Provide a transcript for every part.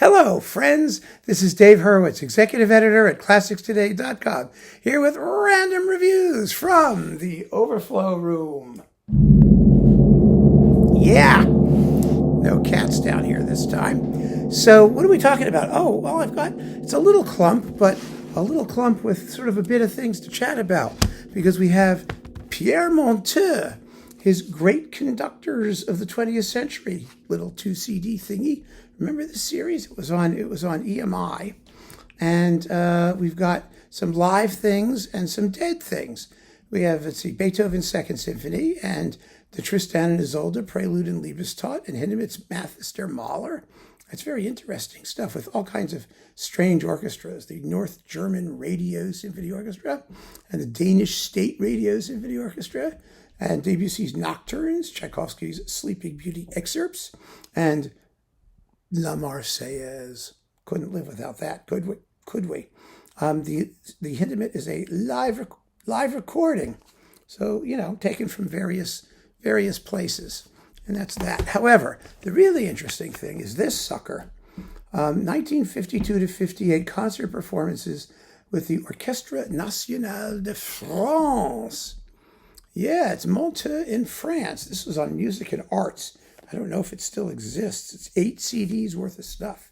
Hello, friends. This is Dave Hurwitz, executive editor at ClassicsToday.com, here with random reviews from the Overflow Room. Yeah, no cats down here this time. So what are we talking about? Oh, well, it's a little clump, but a little clump with sort of a bit of things to chat about, because we have Pierre Monteux, his Great Conductors of the 20th Century, little 2 CD thingy. Remember this series? It was on EMI. And we've got some live things and some dead things. We have, Beethoven's Second Symphony and the Tristan and Isolde, Prelude and Liebestod, and Hindemith's Mathis der Mahler. It's very interesting stuff with all kinds of strange orchestras. The North German Radio Symphony Orchestra and the Danish State Radio Symphony Orchestra, and Debussy's Nocturnes, Tchaikovsky's Sleeping Beauty excerpts, and La Marseillaise. Couldn't live without that, could we? The Hindemith is a live recording, so taken from various places, and that's that. However, the really interesting thing is this sucker. 1952 to 58 concert performances with the Orchestra Nationale de France. Yeah, it's Monteux in France. This was on Music and Arts. I don't know if it still exists. It's 8 CDs worth of stuff.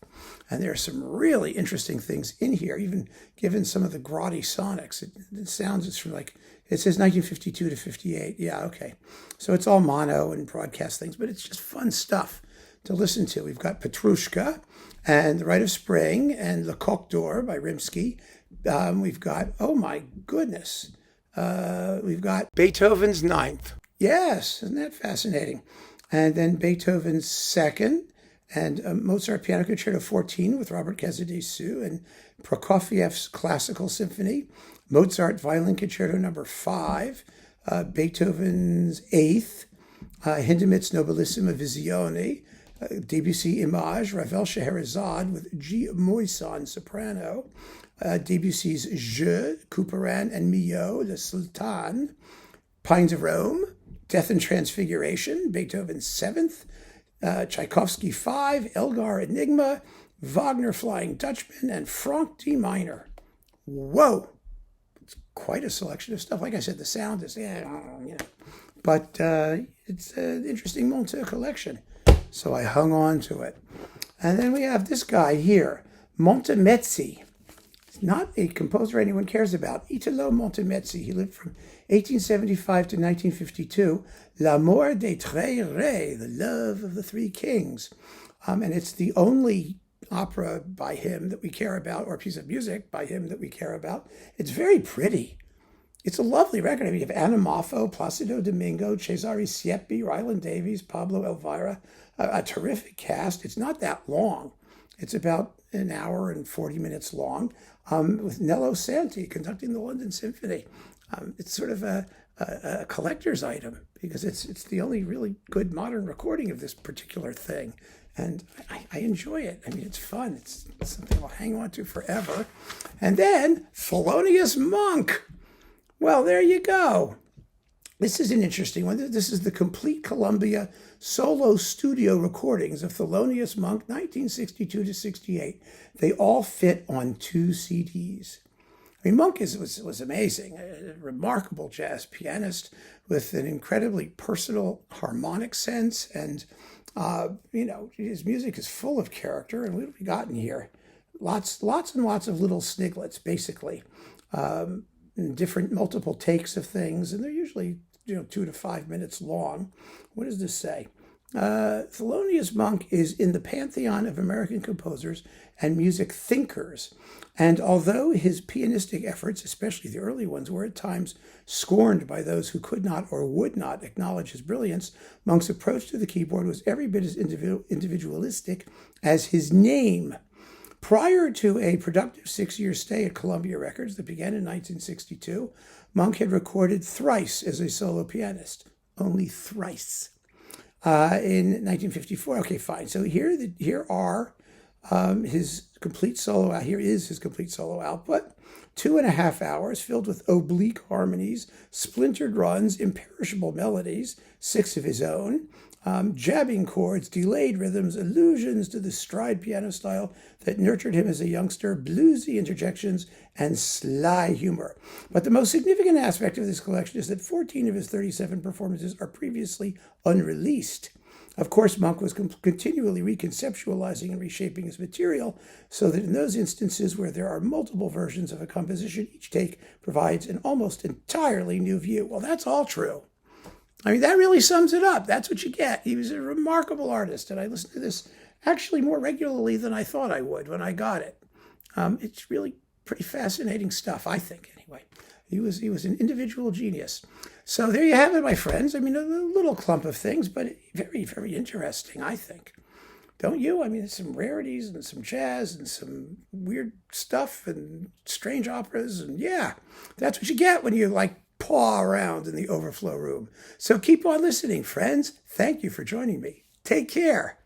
And there are some really interesting things in here, even given some of the grotty sonics. It sounds, it says 1952 to 58. Yeah, okay. So it's all mono and broadcast things, but it's just fun stuff to listen to. We've got Petrushka and The Rite of Spring and Le Coq d'Or by Rimsky. We've got, oh my goodness, we've got Beethoven's Ninth. Yes, isn't that fascinating? And then Beethoven's Second, and Mozart Piano Concerto 14 with Robert Casadesus, and Prokofiev's Classical Symphony, Mozart Violin Concerto No. 5, Beethoven's Eighth, Hindemith's Nobilissima Visione, Debussy Image, Ravel Scheherazade with G. Moissan soprano, Debussy's Jeu, Couperin and Milhaud, Le Sultan, Pines of Rome, Death and Transfiguration, Beethoven's Seventh, Tchaikovsky 5, Elgar Enigma, Wagner Flying Dutchman, and Franck D minor. Whoa! It's quite a selection of stuff. Like I said, the sound is, but it's an interesting Monteux collection. So I hung on to it. And then we have this guy here, Montemezzi. It's not a composer anyone cares about. Italo Montemezzi. He lived from 1875 to 1952. L'amour des trois reis, the love of the three kings. And it's the only opera by him that we care about, or piece of music by him that we care about. It's very pretty. It's a lovely record. I mean, you have Anna Moffo, Placido Domingo, Cesare Siepi, Ryland Davies, Pablo Elvira, a terrific cast. It's not that long. It's about an hour and 40 minutes long, with Nello Santi conducting the London Symphony. It's sort of a collector's item, because it's the only really good modern recording of this particular thing. And I enjoy it. I mean, it's fun. It's something I'll hang on to forever. And then Thelonious Monk. Well, there you go. This is an interesting one. This is the complete Columbia solo studio recordings of Thelonious Monk, 1962 to 68. They all fit on 2 CDs. I mean, Monk was amazing, a remarkable jazz pianist with an incredibly personal harmonic sense. And, his music is full of character. And what have we got in here? Lots and lots of little sniglets, basically. Different multiple takes of things, and they're usually 2 to 5 minutes long. What does this say? Thelonious Monk is in the pantheon of American composers and music thinkers, and although his pianistic efforts, especially the early ones, were at times scorned by those who could not or would not acknowledge his brilliance, Monk's approach to the keyboard was every bit as individualistic as his name. Prior to a productive 6-year stay at Columbia Records that began in 1962, Monk had recorded thrice as a solo pianist, only thrice. In 1954, okay, fine. So here are his complete solo. Here is his complete solo output: 2.5 hours filled with oblique harmonies, splintered runs, imperishable melodies, 6 of his own, jabbing chords, delayed rhythms, allusions to the stride piano style that nurtured him as a youngster, bluesy interjections, and sly humor. But the most significant aspect of this collection is that 14 of his 37 performances are previously unreleased. Of course, Monk was continually reconceptualizing and reshaping his material, so that in those instances where there are multiple versions of a composition, each take provides an almost entirely new view. Well, that's all true. I mean, that really sums it up. That's what you get. He was a remarkable artist, and I listened to this actually more regularly than I thought I would when I got it. It's really pretty fascinating stuff, I think, anyway. He was an individual genius. So there you have it, my friends. I mean, a little clump of things, but very, very interesting, I think. Don't you? I mean, there's some rarities and some jazz and some weird stuff and strange operas. And yeah, that's what you get when you paw around in the Overflow Room. So keep on listening, friends. Thank you for joining me. Take care.